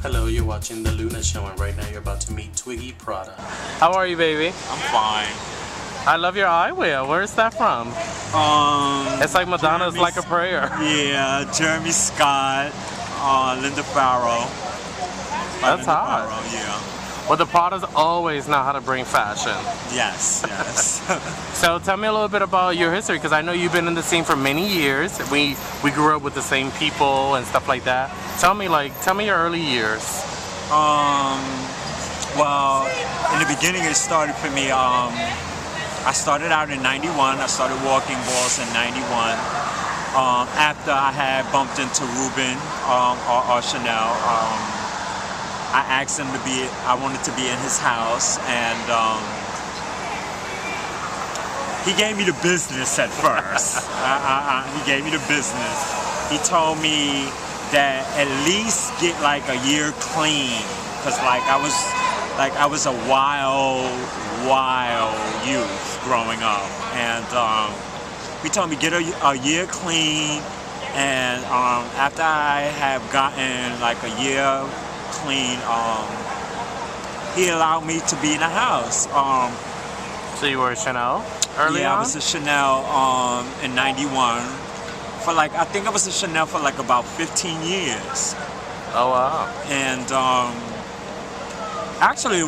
Hello, you're watching The Luna Show, and right now you're about to meet Twiggy Prada. How are you, baby? I'm fine. I love your eyewear. Where's that from? It's like Madonna's Like a Prayer. Yeah, Jeremy Scott, Linda Farrow. That's Linda hot. Farrow, yeah. Well, the Pradas always know how to bring fashion. Yes, yes. So tell me a little bit about your history, because I know you've been in the scene for many years. We grew up with the same people and stuff like that. Tell me your early years. Well, in the beginning it started for me, I started out in 91. I started walking balls in 91. After I had bumped into Ruben or Chanel, I asked him I wanted to be in his house, and he gave me the business at first. He gave me the business. He told me that at least get like a year clean, because I was a wild youth growing up, and he told me get a year clean, and after I have gotten like a year clean, he allowed me to be in the house. So you were a Chanel early on? I was a Chanel in 91. I think I was a Chanel for like about 15 years. Oh wow. And actually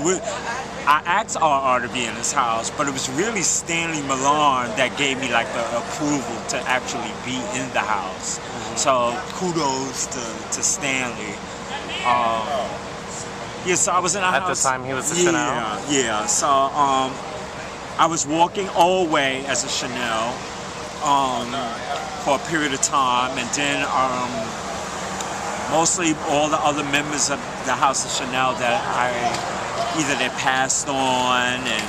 I asked RR to be in his house, but it was really Stanley Milan that gave me like the approval to actually be in the house. Mm-hmm. So kudos to Stanley. So I was in a house. At the time he was a Chanel? Yeah. So I was walking all the way as a Chanel for a period of time, and then mostly all the other members of the House of Chanel that either they passed on and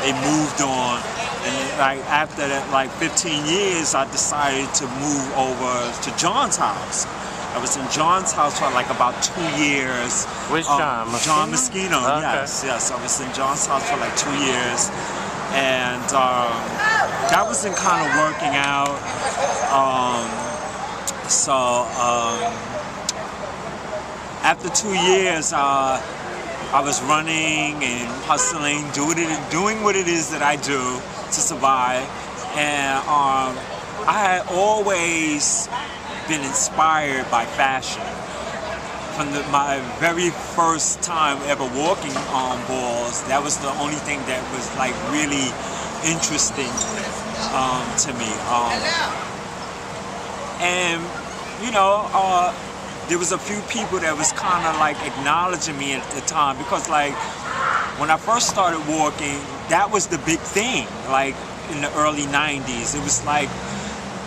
they moved on. And after that, 15 years, I decided to move over to John's house. I was in John's house for about 2 years. Which John? John Moschino, okay. Yes. I was in John's house for 2 years. And that wasn't kind of working out. After 2 years, I was running and hustling, doing what it is that I do to survive. And I had always been inspired by fashion. From my very first time ever walking on balls, that was the only thing that was really interesting to me. And there was a few people that was kind of acknowledging me at the time, because when I first started walking, that was the big thing. In the early 90s, it was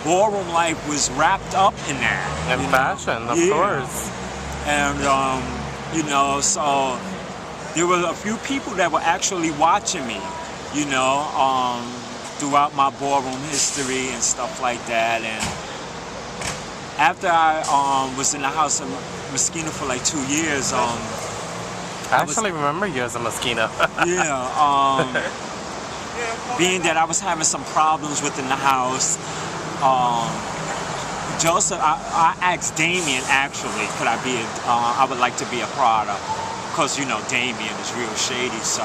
ballroom life was wrapped up in that. And fashion, of course. And, so there were a few people that were actually watching me, throughout my ballroom history and stuff like that. And after I was in the House of Moschino for 2 years, I actually remember you as a Moschino. Being that I was having some problems within the house, Joseph, I asked Damien actually, could I be I would like to be a Prada, because Damien is real shady. So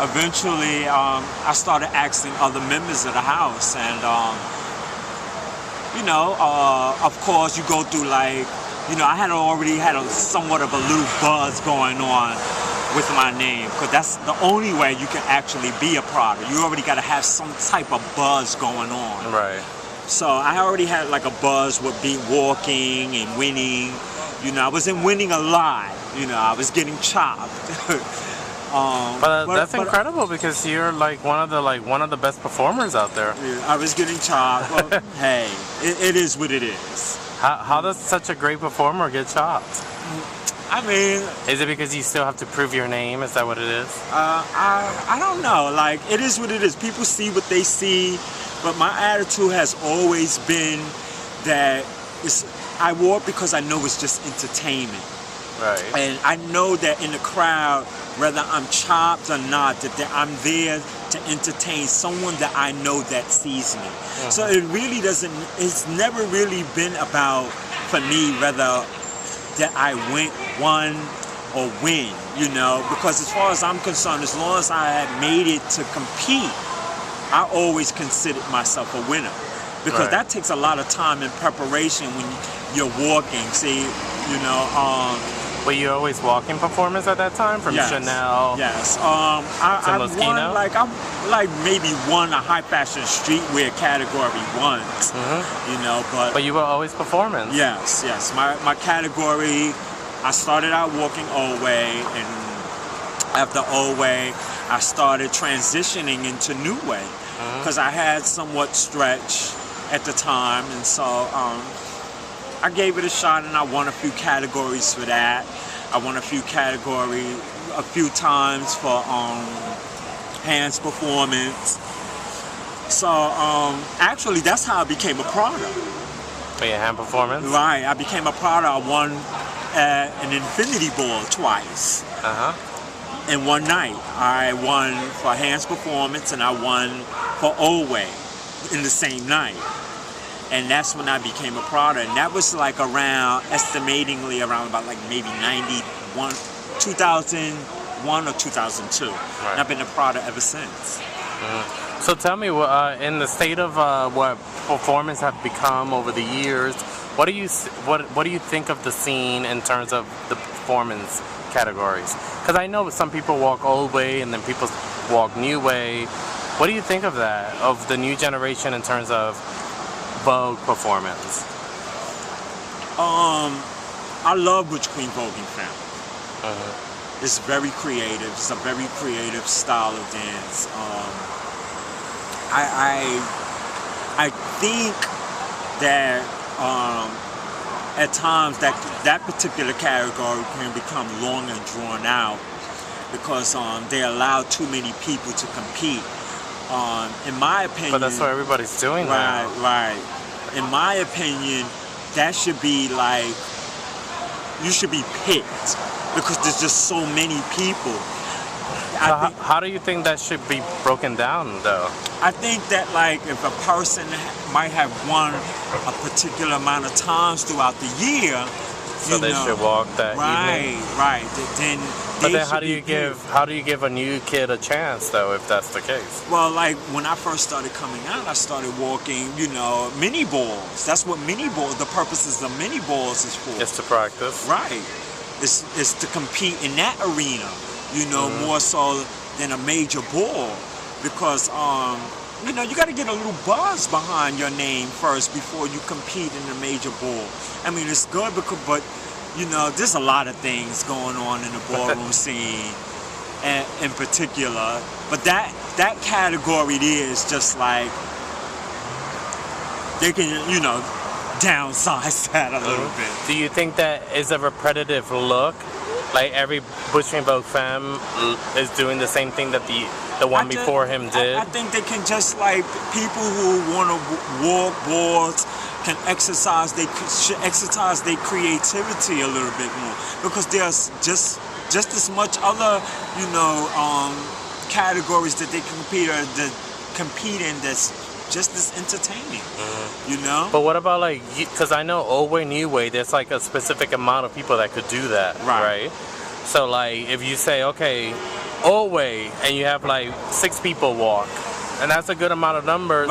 eventually I started asking other members of the house, and of course you go through I had already had somewhat of a little buzz going on with my name, because that's the only way you can actually be a Prada. You already got to have some type of buzz going on. Right. So I already had a buzz with walking and winning. I wasn't winning a lot. I was getting chopped. But that's incredible, because you're one of the best performers out there. Yeah, I was getting chopped. Well, hey, it is what it is. How does such a great performer get chopped? I mean, is it because you still have to prove your name? Is that what it is? I don't know. It is what it is. People see what they see, but my attitude has always been that I wore it because I know it's just entertainment. Right. And I know that in the crowd, whether I'm chopped or not, that I'm there to entertain someone that I know that sees me. Mm-hmm. So it really doesn't, it's never really been about, for me, whether that I won or win, you know, because as far as I'm concerned, as long as I had made it to compete, I always considered myself a winner, because Right. that takes a lot of time and preparation when you're walking. See, you know, Were you always walking performance at that time from yes, Chanel? yes. I Moschino? won like maybe won a high fashion streetwear category once, you know, But you were always performance. yes, yes. My category, I started out walking old way, and after old way, I started transitioning into new way, because I had somewhat stretch at the time, and so I gave it a shot, and I won a few categories for that. I won a few times for hands performance. So actually, that's how I became a Prada. For your hand performance? Right, I became a Prada. I won an Infinity Ball twice. In one night, I won for hands performance, and I won for Old Way in the same night. And that's when I became a Prada, and that was like estimatingly around about like maybe 2001 or 2002. Right. And I've been a Prada ever since. So tell me, in the state of what performance have become over the years, what do you think of the scene in terms of the performance categories? Because I know some people walk old way and then people walk new way. What do you think of that, of the new generation in terms of Vogue performance? I love Butch Queen Voguing family. It's very creative. It's a very creative style of dance. I think that at times that particular category can become long and drawn out, because they allow too many people to compete. In my opinion, But that's what everybody's doing now. Right. In my opinion, that should be like, you should be picked, because there's just so many people. So how do you think that should be broken down, though? I think that like if a person might have won a particular amount of times throughout the year, So they should walk that evening. Right. Then But then how do you give a new kid a chance, though, if that's the case? Well, like when I first started coming out, I started walking, you know, mini balls. That's what mini balls. The purposes of mini balls is for. Just to practice. Right. It's to compete in that arena, you know, more so than a major ball, because you know, you got to get a little buzz behind your name first before you compete in a major ball. I mean, it's good but you know, there's a lot of things going on in the ballroom scene, and in particular. But that category is just like, they can, you know, downsize that a little bit. Do you think that is a repetitive look? Like every Butch Queen Vogue femme is doing the same thing that the one before him did? I think they can, just like people who want to walk boards can should exercise their creativity a little bit more, because there's just as much other, you know, categories that they can compete in that's just as entertaining, you know? But what about like, because I know old way, new way, there's like a specific amount of people that could do that, right? So like, if you say, okay, old way, and you have like 6 people walk, and that's a good amount of numbers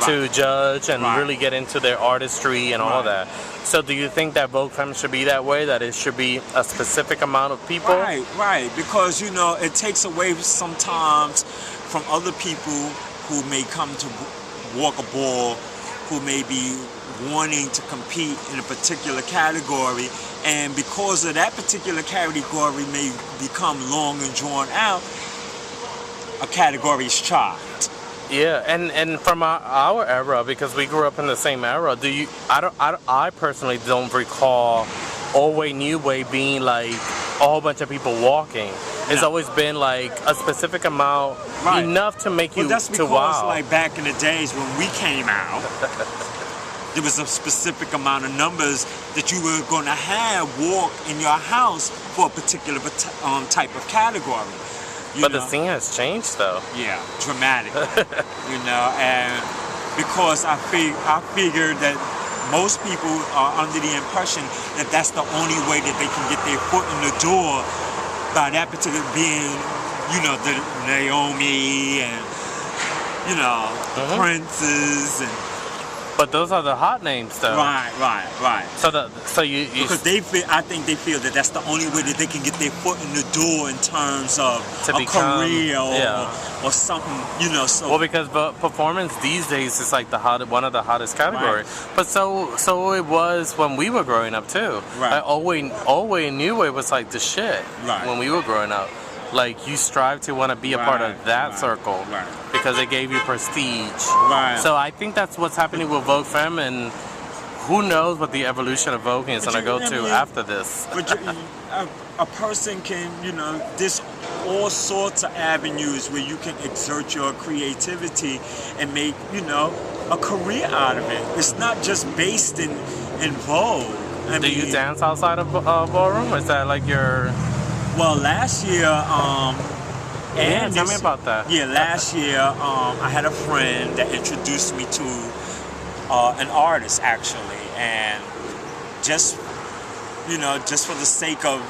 to judge and really get into their artistry and all of that. So do you think that Vogue Femme should be that way, that it should be a specific amount of people? Right, because, you know, it takes away sometimes from other people who may come to walk a ball, who may be wanting to compete in a particular category, and because of that particular category may become long and drawn out, a category is chopped. Yeah, and from our era, because we grew up in the same era, I personally don't recall old way, new way being like a whole bunch of people walking. It's always been like a specific amount, enough to make you that's because, to wow. like back in the days when we came out, there was a specific amount of numbers that you were going to have walk in your house for a particular type of category. But the scene has changed, though. Yeah, dramatically. You know, and because I figured that most people are under the impression that that's the only way that they can get their foot in the door, by that particular being, the Naomi and, princes and. But those are the hot names, though. Right. So you because I think they feel that that's the only way that they can get their foot in the door in terms of career or something, So well, because performance these days is like one of the hottest categories. Right. But so it was when we were growing up too. Right. Like, Old-Way and New Way was like the shit when we were growing up. Like, you strive to want to be a part of that circle because it gave you prestige. Right. So I think that's what's happening with Vogue Femme, and who knows what the evolution of voguing is going to go to after this. But a person can, there's all sorts of avenues where you can exert your creativity and make, a career out of it. It's not just based in Vogue. Do you dance outside of ballroom? Is that like your... Well, last year, tell me about that. Yeah, last year, I had a friend that introduced me to an artist, actually, and just for the sake of,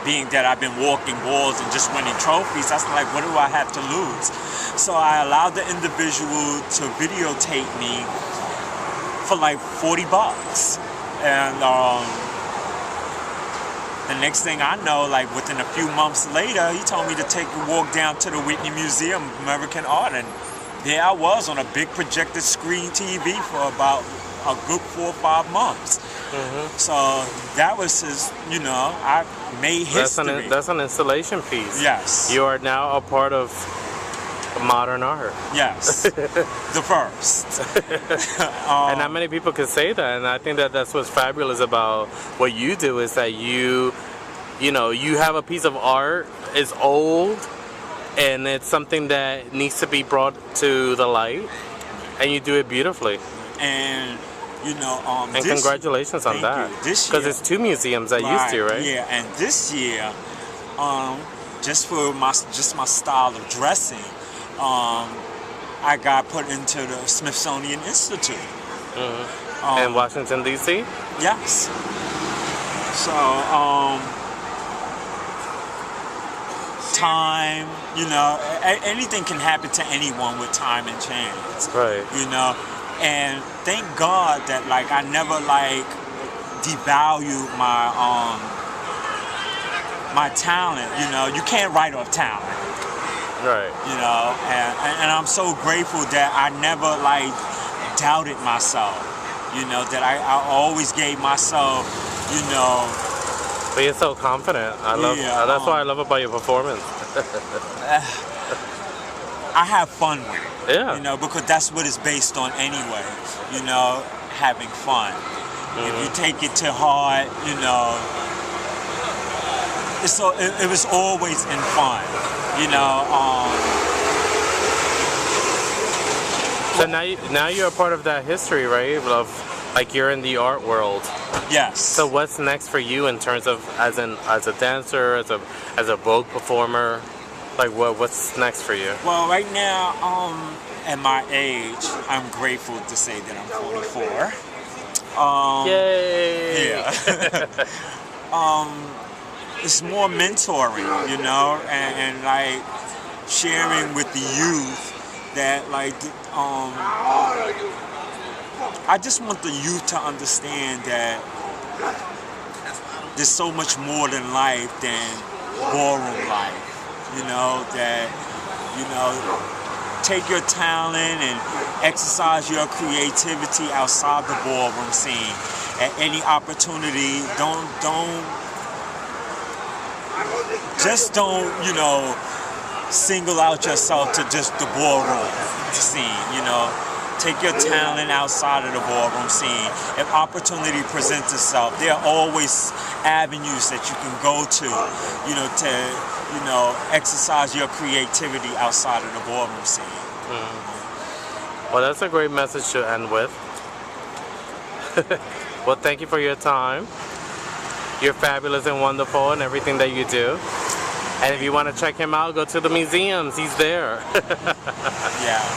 being that I've been walking balls and just winning trophies, I was like, what do I have to lose? So I allowed the individual to videotape me for like $40, and the next thing I know, like within a few months later, he told me to take a walk down to the Whitney Museum of American Art, and there I was on a big projected screen TV for about a good 4 or 5 months. Mm-hmm. So that was his, I made history. That's an installation piece. Yes. You are now a part of modern art. Yes. The first. And not many people can say that, and I think that that's what's fabulous about what you do, is that you have a piece of art, it's old, and it's something that needs to be brought to the light, and you do it beautifully. And and congratulations on that. Because it's 2 museums that used to, right? Yeah, and this year, just for my style of dressing, I got put into the Smithsonian Institute. Mm-hmm. In Washington, D.C.? Yes. So, time, anything can happen to anyone with time and chance. Right. And thank God that, like, I never, like, devalued my talent, You can't write off talent. Right. And I'm so grateful that I never, like, doubted myself, that I always gave myself, But you're so confident. That's what I love about your performance. I have fun with it. Yeah. Because that's what it's based on anyway, having fun. Mm-hmm. If you take it to heart, it was always in fun. So now you're a part of that history, right? Of, like, you're in the art world. Yes. So what's next for you in terms of as a dancer, as a Vogue performer? Like, what's next for you? Well, right now, at my age, I'm grateful to say that I'm 44. Yay! Yeah. It's more mentoring, and like sharing with the youth that, like, I just want the youth to understand that there's so much more than life than ballroom life. That, take your talent and exercise your creativity outside the ballroom scene. At any opportunity, don't, single out yourself to just the ballroom scene, Take your talent outside of the ballroom scene. If opportunity presents itself, there are always avenues that you can go to, to exercise your creativity outside of the ballroom scene. Mm. Well, that's a great message to end with. Well, thank you for your time. You're fabulous and wonderful in everything that you do. And if you want to check him out, go to the museums. He's there. Yeah.